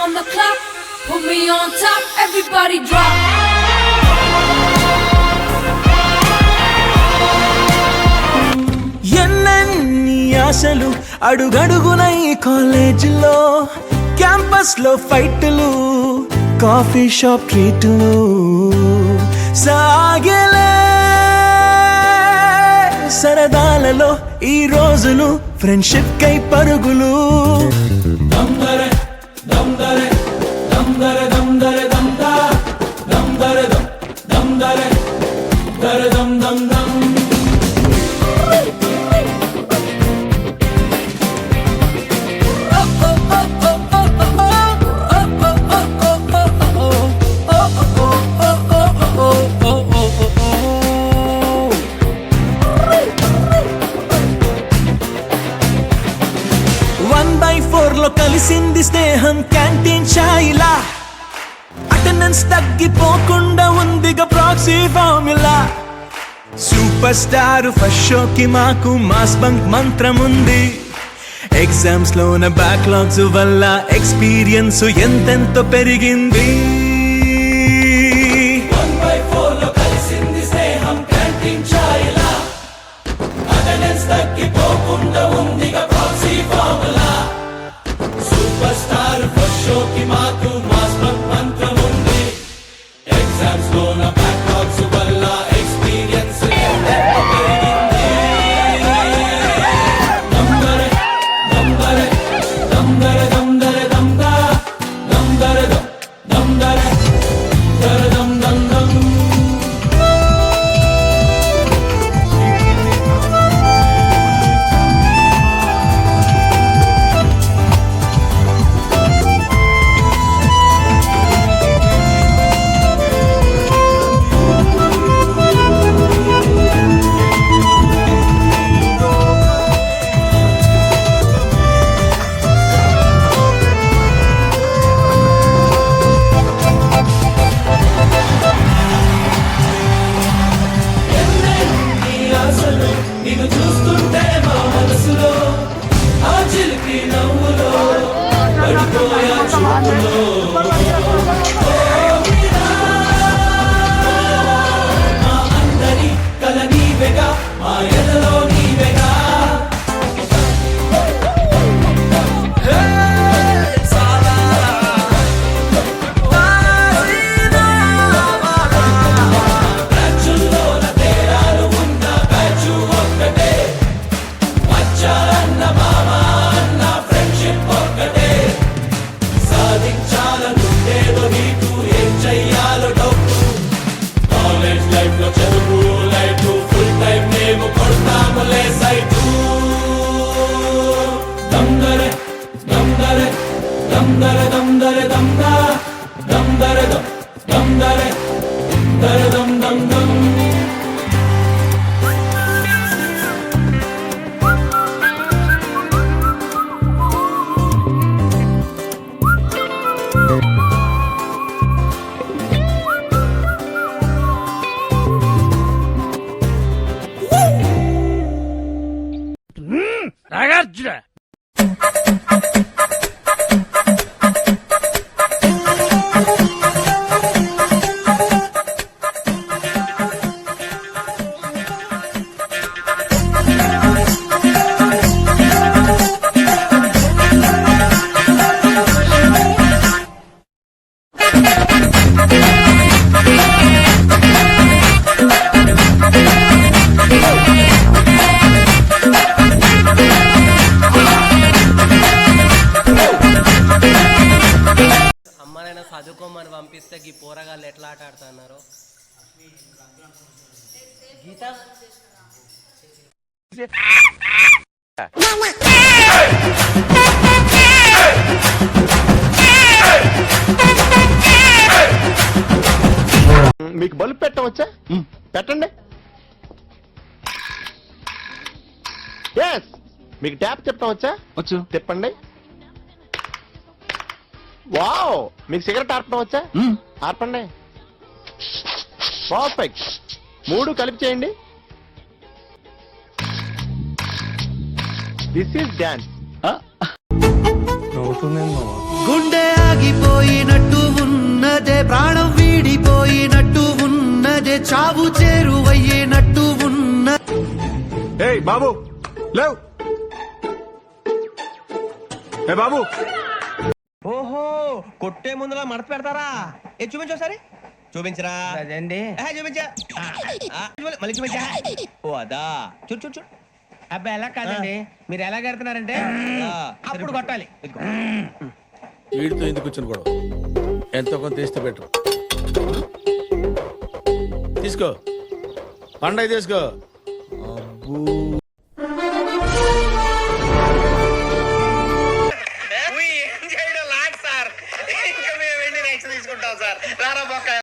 on the clock, put me on top, everybody drop. ఎన్నెన్ని ఆశలు అడుగడుగున ఈ కాలేజీలో, క్యాంపస్ లో ఫైట్లు, కాఫీ షాప్ ట్రీట్లు సాగలే సరదాలలో ఈ రోజులు, ఫ్రెండ్షిప్ కై పరుగులు. దమ్దరే దమ్దరే దమ్దరే దమ్దరే దమ్దా దమ్దరే దమ్దరే దరే దమ్ దమ్ దమ్. కలిసింది స్నేహం క్యాంటీన్ ఛాయిలా, అటెండెన్స్ తగ్గిపోకుండా ఉందిగా proxy formula. Super star first షోకి మాకు మాస్ బంక్ మంత్రం ఉంది. ఎగ్జామ్స్ లోన బ్యాక్లాగ్స్ వల్ల ఎక్స్పీరియన్స్ ఎంతెంతో పెరిగింది. తగ్గిపోకుండా ఉందిగా proxy formula. Super star first షోకి మాకు మాస్ బంక్ మంత్రం ఉంది. ఎగ్జామ్స్ లోన బ్యాక్లాగ్స్ వల్ల ఎక్స్పీరియన్స్ ఎంతెంతో పెరిగింది. దమ్దరే దమ్దరే దమ్దరే దమ్దరే దమ్దా దమ్దరే దమ్దరే దరే దమ్ దమ్ దమ్. నిన్ను చూస్తుంటే మా మనసులో ఆ చిలిపి నవ్వులో పడిపోయా చూపులో. మా అందరి కల నీవెగా, మా ఎదలో నీవెగా. దమ్దరే దమ్దరే దమ్దరే దమ్దరే దమ్దా దమ్దరే దమ్దరే దరే దమ్ దమ్ దమ్. నాగార్జున చదువుకోమని పంపిస్తే ఈ పోరగాళ్ళు ఎట్లా ఆట ఆడుతున్నారు. గీత మీకు బల్బ్ పెట్టవచ్చా? పెట్టండి. మీకు ట్యాప్ చెప్పవచ్చా? వచ్చు. తిప్పండి. వావ్, మీకు సిగరెట్ ఆర్పడం వచ్చా? ఆర్పండి. పర్ఫెక్ట్. 3 కలిపి చేయండి. This is dance. గుండె ఆగిపో బాబు ఓహో కొట్టే ముందులా మడత పెడతారా ఏ చూపించు ఒకసారి చూపించరా అదండి చూపించా మళ్ళీ చూపించా ఓ అదా చూడు చూడు చూడు అబ్బాయి ఎలా కాదండి మీరు ఎలా కడుతున్నారంటే అప్పుడు కొట్టాలి ఇదిగో. వీడితో ఎందుకు వచ్చిన గొడవ ఎంతో కొంత తీస్తే బెటర్ తీసుకో పండగ తీసుకో అబ్బో